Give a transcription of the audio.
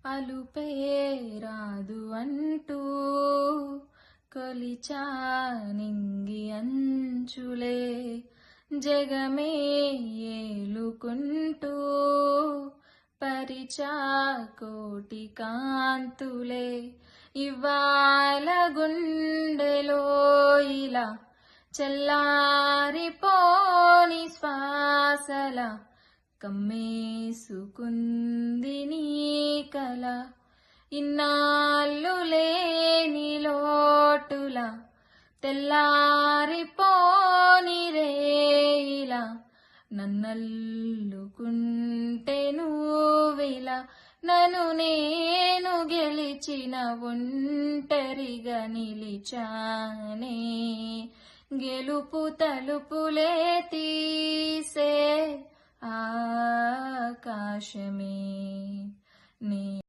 అలుపే రాదు అంటూ కొలిచా నింగి అంచులే జగమే ఏలుకుంటూ పరిచా కోటి కాంతులే ఇవాళ గుండెలో ఇలా చల్లారిపోని శ్వాసల కమ్మేసుకుంది నీ కల ఇన్నాళ్ళు లేని లోటుల తెల్లారిపోని రేయిలా నన్నల్లుకుంటే నువ్విలా నన్ను నేను గెలిచిన ఒంటరిగా నిలిచానే గెలుపు తలుపులే తీసే ఆకాశమే నీ